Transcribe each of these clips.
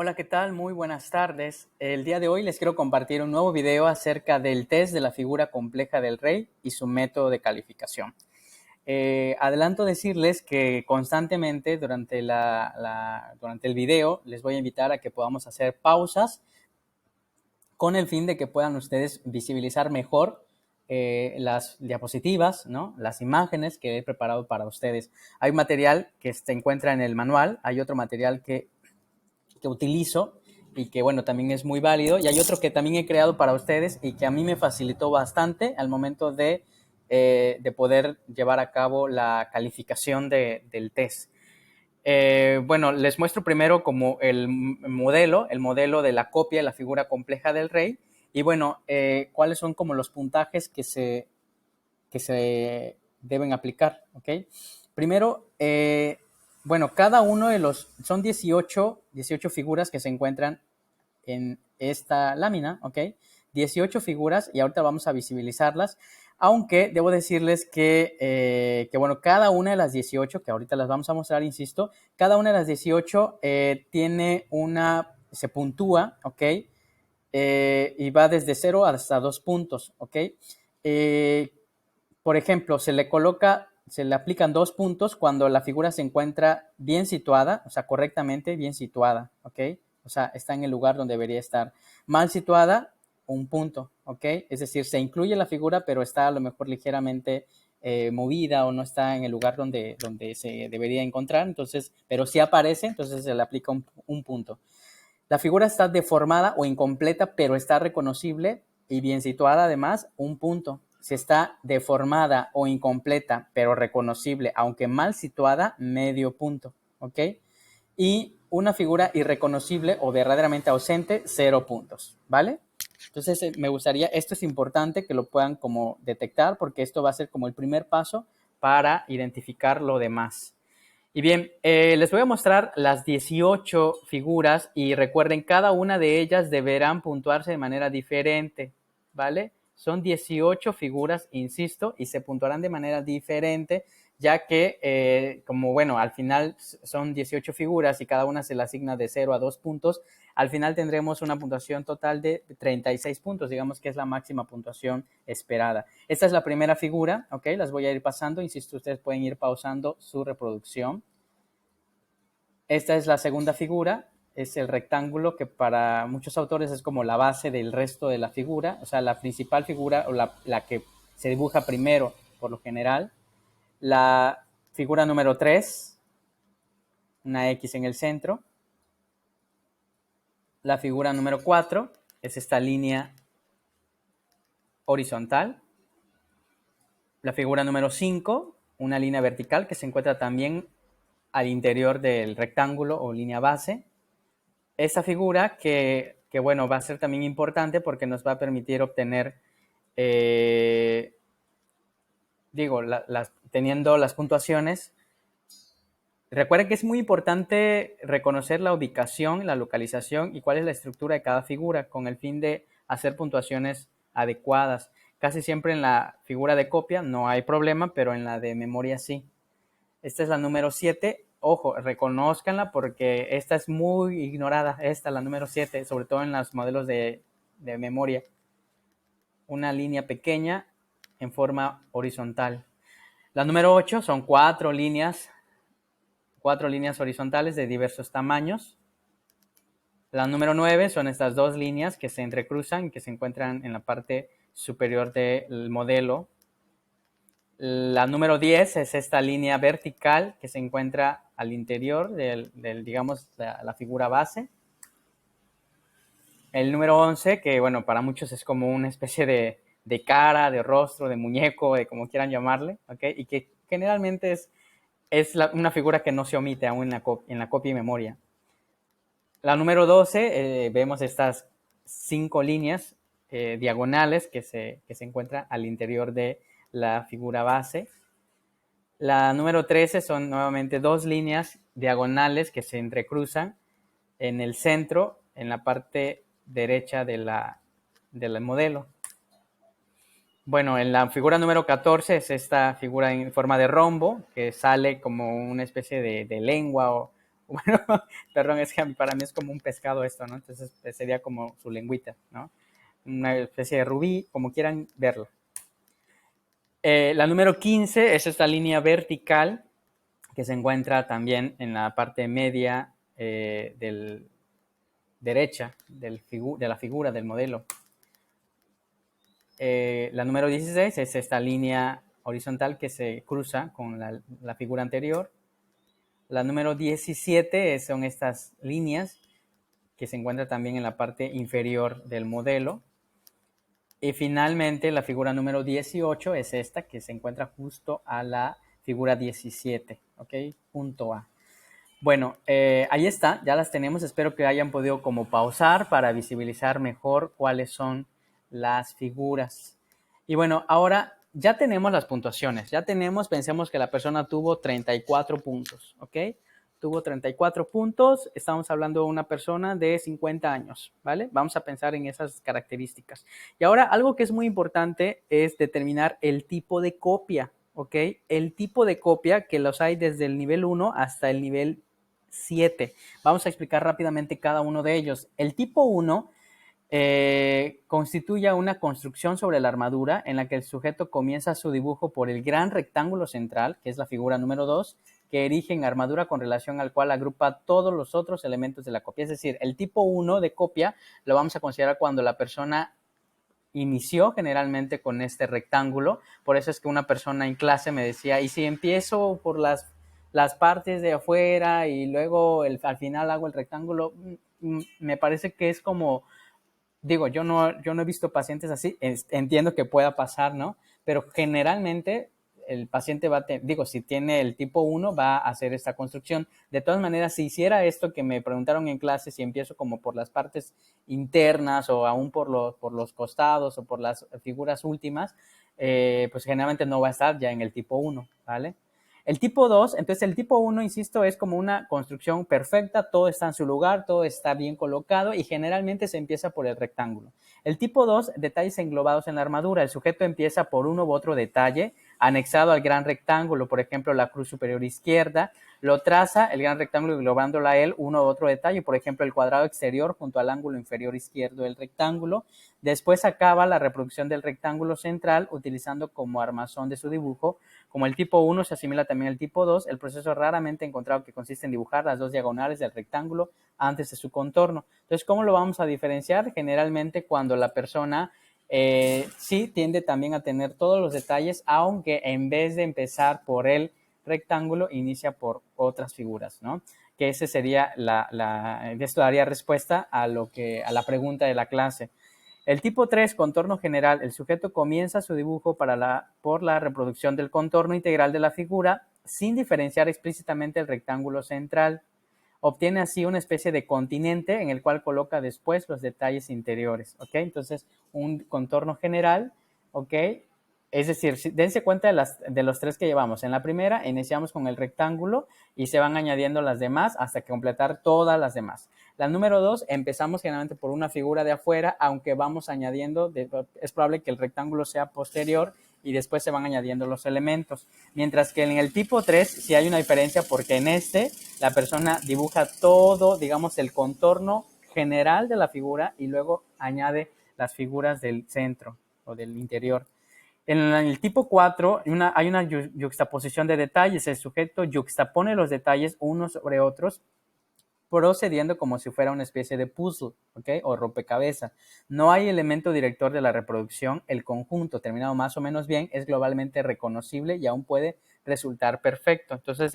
Hola, ¿qué tal? Muy buenas tardes. El día de hoy les quiero compartir un nuevo video acerca del test de la figura compleja del rey y su método de calificación. Adelanto decirles que constantemente durante el video les voy a invitar a que podamos hacer pausas con el fin de que puedan ustedes visibilizar mejor las diapositivas, ¿no? Las imágenes que he preparado para ustedes. Hay un material que se encuentra en el manual, hay otro material que utilizo y que, bueno, también es muy válido. Y hay otro que también he creado para ustedes y que a mí me facilitó bastante al momento de poder llevar a cabo la calificación del test. Bueno, les muestro primero como el modelo de la copia de la figura compleja del rey. Y bueno, cuáles son como los puntajes que se deben aplicar, ¿ok? Primero, bueno, cada uno de son 18 figuras que se encuentran en esta lámina, ¿ok? 18 figuras y ahorita vamos a visibilizarlas, aunque debo decirles bueno, cada una de las 18, que ahorita las vamos a mostrar, insisto, cada una de las 18 se puntúa, ¿ok? Y va desde 0 hasta 2 puntos, ¿ok? Por ejemplo, se le aplican 2 puntos cuando la figura se encuentra bien situada, o sea, correctamente bien situada, ¿ok? O sea, está en el lugar donde debería estar. Mal situada, 1 punto, ¿ok? Es decir, se incluye la figura, pero está a lo mejor ligeramente movida o no está en el lugar donde se debería encontrar, entonces, pero sí aparece, entonces se le aplica un punto. La figura está deformada o incompleta, pero está reconocible y bien situada, además, 1 punto. Si está deformada o incompleta, pero reconocible, aunque mal situada, medio punto, ¿ok? Y una figura irreconocible o verdaderamente ausente, 0 puntos, ¿vale? Entonces, me gustaría, esto es importante que lo puedan como detectar, porque esto va a ser como el primer paso para identificar lo demás. Y bien, les voy a mostrar las 18 figuras y recuerden, cada una de ellas deberán puntuarse de manera diferente, ¿vale? Son 18 figuras, insisto, y se puntuarán de manera diferente, ya que, como bueno, al final son 18 figuras y cada una se le asigna de 0 a 2 puntos, al final tendremos una puntuación total de 36 puntos, digamos que es la máxima puntuación esperada. Esta es la primera figura, ¿ok? Las voy a ir pasando, insisto, ustedes pueden ir pausando su reproducción. Esta es la segunda figura, es el rectángulo que para muchos autores es como la base del resto de la figura, o sea, la principal figura o la que se dibuja primero por lo general. La figura número 3, una X en el centro. La figura número 4 es esta línea horizontal. La figura número 5, una línea vertical que se encuentra también al interior del rectángulo o línea base. Esta figura que bueno, va a ser también importante porque nos va a permitir obtener, teniendo las puntuaciones. Recuerden que es muy importante reconocer la ubicación, la localización y cuál es la estructura de cada figura con el fin de hacer puntuaciones adecuadas. Casi siempre en la figura de copia no hay problema, pero en la de memoria sí. Esta es la número 7. Ojo, reconózcanla porque esta es muy ignorada, la número 7, sobre todo en los modelos de memoria. Una línea pequeña en forma horizontal. La número 8 son 4 líneas horizontales de diversos tamaños. La número 9 son estas 2 líneas que se entrecruzan y que se encuentran en la parte superior del modelo. La número 10 es esta línea vertical que se encuentra al interior digamos, la figura base. El número 11, que bueno, para muchos es como una especie de cara, de rostro, de muñeco, de como quieran llamarle, ¿ok? Y que generalmente es una figura que no se omite aún en la copia y memoria. La número 12, vemos estas 5 líneas diagonales que se encuentran al interior de la figura base. La número 13 son nuevamente 2 líneas diagonales que se entrecruzan en el centro, en la parte derecha del modelo. Bueno, en la figura número 14 es esta figura en forma de rombo que sale como una especie de lengua o bueno, perdón, es que para mí es como un pescado esto, ¿no? Entonces sería como su lengüita, ¿no? Una especie de rubí, como quieran verlo. La número 15 es esta línea vertical que se encuentra también en la parte media del derecha de la figura del modelo. La número 16 es esta línea horizontal que se cruza con la figura anterior. La número 17 son estas líneas que se encuentran también en la parte inferior del modelo. Y finalmente la figura número 18 es esta que se encuentra justo a la figura 17, ¿ok? Punto A. Bueno, ahí está, ya las tenemos. Espero que hayan podido como pausar para visibilizar mejor cuáles son las figuras. Y bueno, ahora ya tenemos las puntuaciones. Ya tenemos, pensemos que la persona tuvo 34 puntos, ¿ok? Tuvo 34 puntos. Estamos hablando de una persona de 50 años, ¿vale? Vamos a pensar en esas características. Y ahora algo que es muy importante es determinar el tipo de copia, ¿ok? El tipo de copia que los hay desde el nivel 1 hasta el nivel 7. Vamos a explicar rápidamente cada uno de ellos. El tipo 1 constituye una construcción sobre la armadura en la que el sujeto comienza su dibujo por el gran rectángulo central, que es la figura número 2, que erige en armadura con relación al cual agrupa todos los otros elementos de la copia. Es decir, el tipo 1 de copia lo vamos a considerar cuando la persona inició generalmente con este rectángulo. Por eso es que una persona en clase me decía, ¿y si empiezo por las partes de afuera y luego al final hago el rectángulo? Me parece que es como, digo, yo no he visto pacientes así, entiendo que pueda pasar, ¿no? Pero generalmente el paciente digo, si tiene el tipo 1 va a hacer esta construcción. De todas maneras, si hiciera esto que me preguntaron en clase, si empiezo como por las partes internas o aún por los costados o por las figuras últimas, pues generalmente no va a estar ya en el tipo 1, ¿vale? El tipo 2, entonces el tipo 1, insisto, es como una construcción perfecta, todo está en su lugar, todo está bien colocado y generalmente se empieza por el rectángulo. El tipo 2, detalles englobados en la armadura. El sujeto empieza por uno u otro detalle anexado al gran rectángulo, por ejemplo, la cruz superior izquierda, lo traza el gran rectángulo englobándola a él uno u otro detalle, por ejemplo, el cuadrado exterior junto al ángulo inferior izquierdo del rectángulo. Después acaba la reproducción del rectángulo central utilizando como armazón de su dibujo. Como el tipo 1 se asimila también al tipo 2, el proceso raramente encontrado que consiste en dibujar las dos diagonales del rectángulo antes de su contorno. Entonces, ¿cómo lo vamos a diferenciar? Generalmente cuando la persona sí tiende también a tener todos los detalles, aunque en vez de empezar por el rectángulo, inicia por otras figuras, ¿no? Que ese sería esto daría respuesta a la pregunta de la clase. El tipo 3, contorno general. El sujeto comienza su dibujo por la reproducción del contorno integral de la figura sin diferenciar explícitamente el rectángulo central. Obtiene así una especie de continente en el cual coloca después los detalles interiores, ¿ok? Entonces, un contorno general, ¿ok? Es decir, dense cuenta de los tres que llevamos. En la primera iniciamos con el rectángulo y se van añadiendo las demás hasta completar todas las demás. La número 2, empezamos generalmente por una figura de afuera, aunque vamos añadiendo, es probable que el rectángulo sea posterior y después se van añadiendo los elementos. Mientras que en el tipo 3 sí hay una diferencia porque en la persona dibuja todo, digamos, el contorno general de la figura y luego añade las figuras del centro o del interior. En el tipo 4 hay una yuxtaposición de detalles. El sujeto yuxtapone los detalles unos sobre otros procediendo como si fuera una especie de puzzle, ¿ok? O rompecabezas. No hay elemento director de la reproducción. El conjunto, terminado más o menos bien, es globalmente reconocible y aún puede resultar perfecto. Entonces,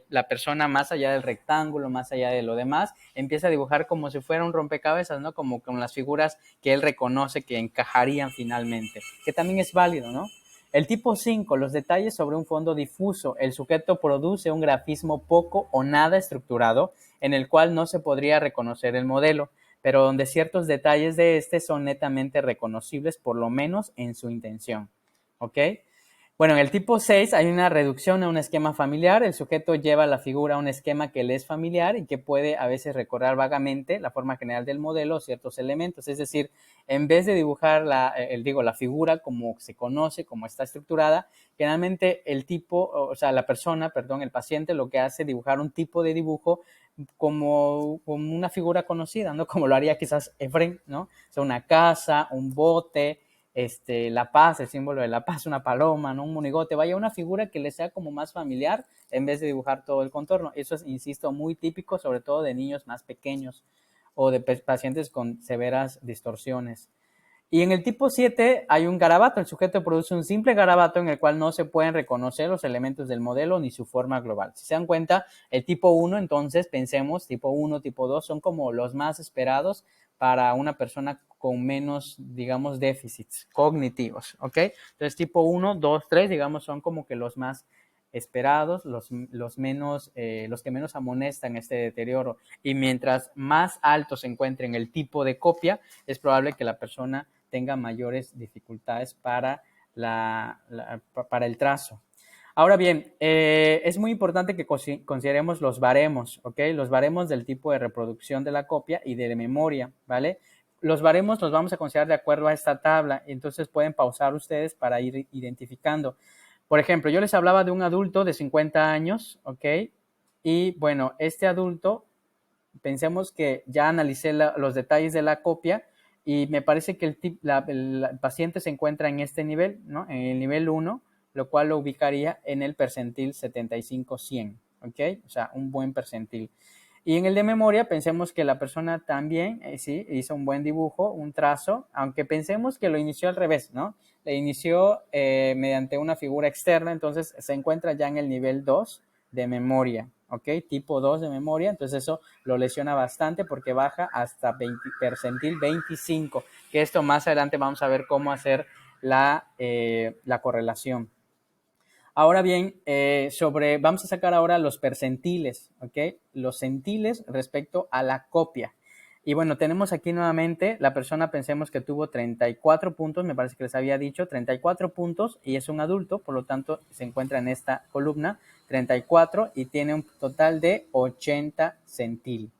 la persona, más allá del rectángulo, más allá de lo demás, empieza a dibujar como si fuera un rompecabezas, ¿no? Como con las figuras que él reconoce que encajarían finalmente, que también es válido, ¿no? El tipo 5, los detalles sobre un fondo difuso. El sujeto produce un grafismo poco o nada estructurado en el cual no se podría reconocer el modelo, pero donde ciertos detalles de este son netamente reconocibles, por lo menos en su intención. ¿Ok? Bueno, en el tipo 6 hay una reducción a un esquema familiar. El sujeto lleva la figura a un esquema que le es familiar y que puede a veces recordar vagamente la forma general del modelo o ciertos elementos. Es decir, en vez de dibujar la figura como se conoce, como está estructurada, generalmente el tipo, o sea, la persona, perdón, el paciente lo que hace es dibujar un tipo de dibujo como una figura conocida, ¿no? Como lo haría quizás Efraín, ¿no? O sea, una casa, un bote, la paz, el símbolo de la paz, una paloma, ¿no? Un monigote, vaya una figura que le sea como más familiar en vez de dibujar todo el contorno. Eso es, insisto, muy típico, sobre todo de niños más pequeños o de pacientes con severas distorsiones. Y en el tipo 7 hay un garabato. El sujeto produce un simple garabato en el cual no se pueden reconocer los elementos del modelo ni su forma global. Si se dan cuenta, el tipo 1, entonces pensemos, tipo 1, tipo 2 son como los más esperados para una persona con menos, digamos, déficits cognitivos, ¿ok? Entonces, tipo 1, 2, 3, digamos, son como que los más esperados, los que menos amonestan este deterioro. Y mientras más alto se encuentre en el tipo de copia, es probable que la persona tenga mayores dificultades para el trazo. Ahora bien, es muy importante que consideremos los baremos, ¿ok? Los baremos del tipo de reproducción de la copia y de memoria, ¿vale? Los baremos los vamos a considerar de acuerdo a esta tabla, entonces pueden pausar ustedes para ir identificando. Por ejemplo, yo les hablaba de un adulto de 50 años, ¿ok? Y bueno, este adulto, pensemos que ya analicé los detalles de la copia y me parece que el paciente se encuentra en este nivel, ¿no? En el nivel 1, lo cual lo ubicaría en el percentil 75-100, ¿ok? O sea, un buen percentil. Y en el de memoria, pensemos que la persona también, sí, hizo un buen dibujo, un trazo, aunque pensemos que lo inició al revés, ¿no? Le inició mediante una figura externa, entonces se encuentra ya en el nivel 2 de memoria, ¿ok? Tipo 2 de memoria, entonces eso lo lesiona bastante porque baja hasta percentil 25, que esto más adelante vamos a ver cómo hacer la correlación. Ahora bien, vamos a sacar ahora los percentiles, ¿ok? Los centiles respecto a la copia. Y bueno, tenemos aquí nuevamente, la persona pensemos que tuvo 34 puntos, me parece que les había dicho, 34 puntos y es un adulto, por lo tanto se encuentra en esta columna, 34 y tiene un total de 80 centil,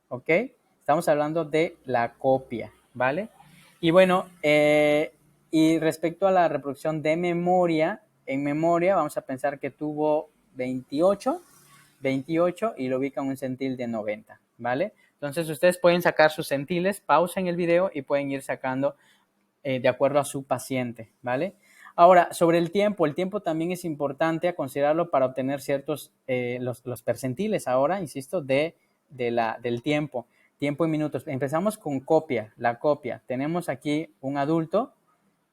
¿ok? Estamos hablando de la copia, ¿vale? Y bueno, y respecto a la reproducción de memoria, en memoria vamos a pensar que tuvo 28 y lo ubica en un centil de 90, ¿vale? Entonces ustedes pueden sacar sus centiles, pausen el video y pueden ir sacando de acuerdo a su paciente, ¿vale? Ahora, sobre el tiempo también es importante a considerarlo para obtener ciertos, los percentiles ahora, insisto, del tiempo. Tiempo en minutos. Empezamos con copia, la copia. Tenemos aquí un adulto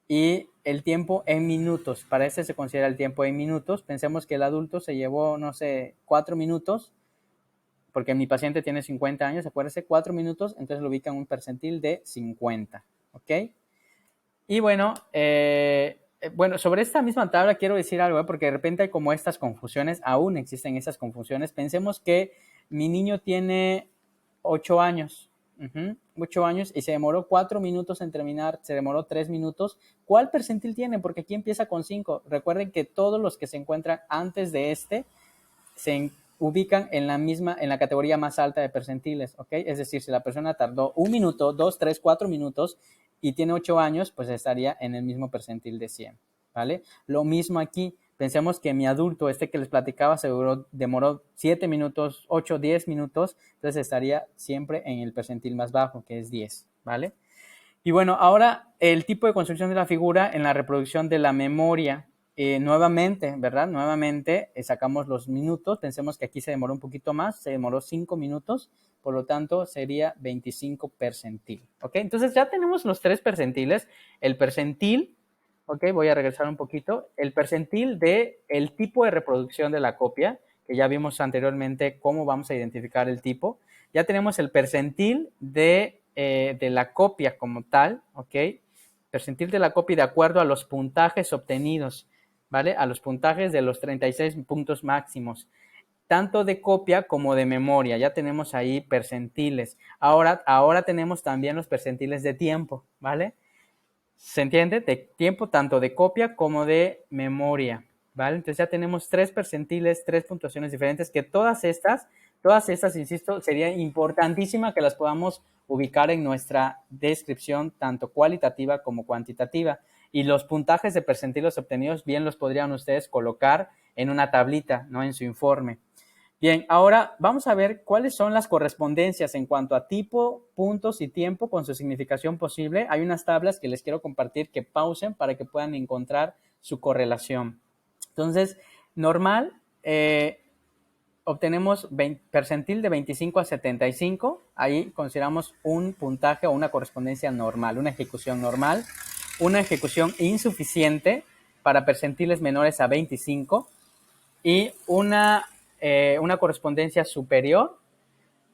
y el tiempo en minutos. Para este se considera el tiempo en minutos. Pensemos que el adulto se llevó, no sé, 4 minutos, porque mi paciente tiene 50 años, acuérdense, 4 minutos, entonces lo ubica en un percentil de 50, ¿ok? Y bueno, sobre esta misma tabla quiero decir algo, porque de repente hay como estas confusiones, aún existen estas confusiones. Pensemos que mi niño tiene 8 años, 8 años y se demoró 4 minutos en terminar, se demoró 3 minutos. ¿Cuál percentil tiene? Porque aquí empieza con 5. Recuerden que todos los que se encuentran antes de se ubican en la categoría más alta de percentiles, ¿ok? Es decir, si la persona tardó 1 minuto, 2, 3, 4 minutos y tiene 8 años, pues estaría en el mismo percentil de 100, ¿vale? Lo mismo aquí, pensemos que mi adulto, que les platicaba, demoró 7 minutos, 8, 10 minutos, entonces estaría siempre en el percentil más bajo, que es 10, ¿vale? Y bueno, ahora el tipo de construcción de la figura en la reproducción de la memoria. Nuevamente, ¿verdad? Nuevamente sacamos los minutos. Pensemos que aquí se demoró un poquito más, se demoró 5 minutos, por lo tanto sería 25 percentil. ¿Ok? Entonces ya tenemos los 3 percentiles. El percentil, ¿ok? Voy a regresar un poquito. El percentil de el tipo de reproducción de la copia, que ya vimos anteriormente cómo vamos a identificar el tipo. Ya tenemos el percentil de la copia como tal, ¿ok? Percentil de la copia de acuerdo a los puntajes obtenidos, ¿vale? A los puntajes de los 36 puntos máximos, tanto de copia como de memoria. Ya tenemos ahí percentiles. Ahora tenemos también los percentiles de tiempo, ¿vale? ¿Se entiende? De tiempo tanto de copia como de memoria, ¿vale? Entonces ya tenemos 3 percentiles, 3 puntuaciones diferentes, que todas estas, insisto, sería importantísima que las podamos ubicar en nuestra descripción, tanto cualitativa como cuantitativa. Y los puntajes de percentiles obtenidos bien los podrían ustedes colocar en una tablita, ¿no? En su informe. Bien, ahora vamos a ver cuáles son las correspondencias en cuanto a tipo, puntos y tiempo con su significación posible. Hay unas tablas que les quiero compartir que pausen para que puedan encontrar su correlación. Entonces, normal, obtenemos percentil de 25 a 75. Ahí consideramos un puntaje o una correspondencia normal, una ejecución normal. Una ejecución insuficiente para percentiles menores a 25 y una correspondencia superior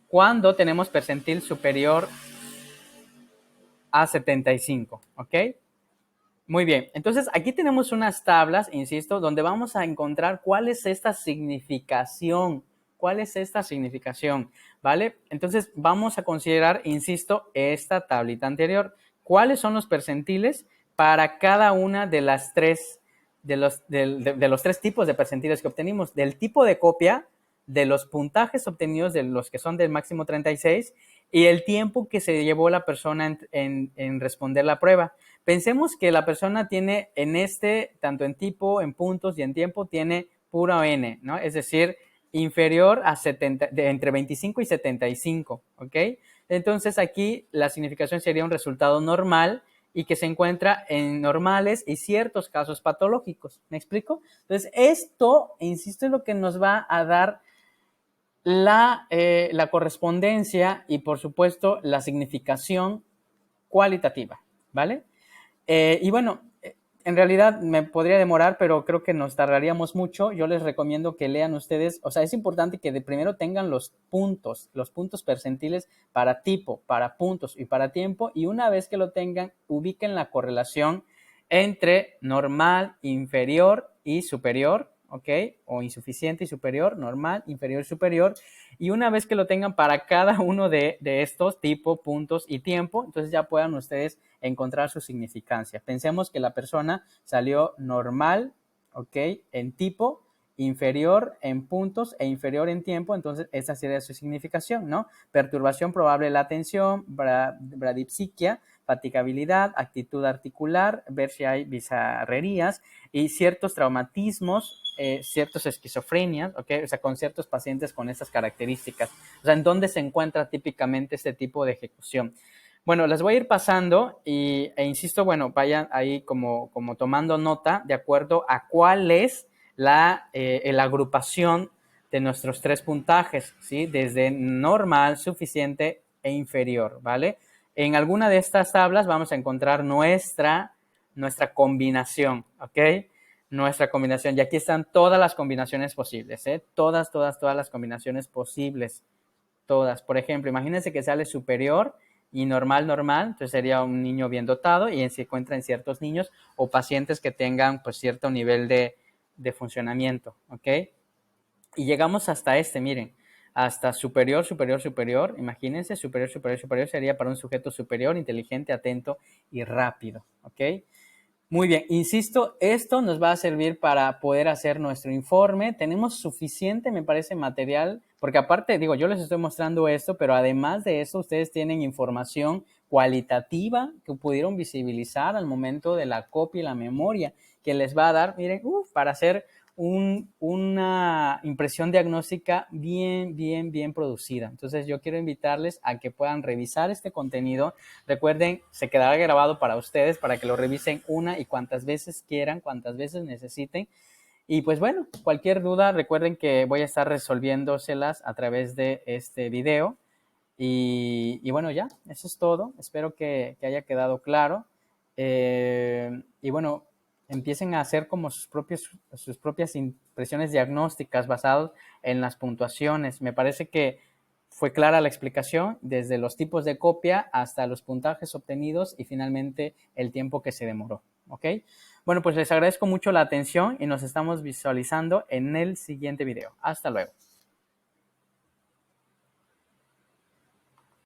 cuando tenemos percentil superior a 75, ¿ok? Muy bien, entonces aquí tenemos unas tablas, insisto, donde vamos a encontrar cuál es esta significación, ¿vale? Entonces vamos a considerar, insisto, esta tablita anterior. ¿Cuáles son los percentiles para cada una de las tres, de los 3 tipos de percentiles que obtenimos? Del tipo de copia, de los puntajes obtenidos, de los que son del máximo 36, y el tiempo que se llevó la persona en responder la prueba. Pensemos que la persona tiene tanto en tipo, en puntos y en tiempo, tiene puro N, ¿no? Es decir, inferior a 70, entre 25 y 75, ¿ok? Entonces aquí la significación sería un resultado normal y que se encuentra en normales y ciertos casos patológicos. ¿Me explico? Entonces esto, insisto, es lo que nos va a dar la correspondencia y, por supuesto, la significación cualitativa, ¿vale? Y bueno, en realidad me podría demorar, pero creo que nos tardaríamos mucho. Yo les recomiendo que lean ustedes, o sea, es importante que de primero tengan los puntos percentiles para tipo, para puntos y para tiempo, y una vez que lo tengan, ubiquen la correlación entre normal, inferior y superior, ¿ok? O insuficiente y superior, normal, inferior y superior. Y una vez que lo tengan para cada uno de estos, tipo, puntos y tiempo, entonces ya puedan ustedes encontrar su significancia. Pensemos que la persona salió normal, ¿ok? En tipo, inferior en puntos e inferior en tiempo, entonces esa sería su significación, ¿no? Perturbación probable de la atención, bradipsiquia, fatigabilidad, actitud articular, ver si hay bizarrerías y ciertos traumatismos, ciertas esquizofrenias, ¿ok? O sea, con ciertos pacientes con estas características. O sea, ¿en dónde se encuentra típicamente este tipo de ejecución? Bueno, las voy a ir pasando e insisto, bueno, vayan ahí como tomando nota de acuerdo a cuál es la agrupación de nuestros 3 puntajes, ¿sí? Desde normal, suficiente e inferior, ¿vale? En alguna de estas tablas vamos a encontrar nuestra combinación, ¿ok? Nuestra combinación. Y aquí están todas las combinaciones posibles, ¿eh? Todas las combinaciones posibles. Todas. Por ejemplo, imagínense que sale superior y normal, entonces sería un niño bien dotado y se encuentra en ciertos niños o pacientes que tengan pues cierto nivel de funcionamiento, ¿ok? Y llegamos hasta miren, hasta superior, imagínense, superior sería para un sujeto superior, inteligente, atento y rápido, ¿ok? Muy bien, insisto, esto nos va a servir para poder hacer nuestro informe. Tenemos suficiente, me parece, material, porque aparte, digo, yo les estoy mostrando esto, pero además de eso, ustedes tienen información cualitativa que pudieron visibilizar al momento de la copia y la memoria, que les va a dar, miren, para hacer una impresión diagnóstica bien producida. Entonces yo quiero invitarles a que puedan revisar este contenido. Recuerden, se quedará grabado para ustedes, para que lo revisen una y cuantas veces quieran, cuantas veces necesiten. Y pues bueno, cualquier duda, recuerden que voy a estar resolviéndoselas a través de este video. Y bueno, ya, eso es todo. Espero que haya quedado claro. Y bueno, empiecen a hacer como sus propias impresiones diagnósticas basadas en las puntuaciones. Me parece que fue clara la explicación desde los tipos de copia hasta los puntajes obtenidos y finalmente el tiempo que se demoró. ¿Ok? Bueno, pues les agradezco mucho la atención y nos estamos visualizando en el siguiente video. Hasta luego.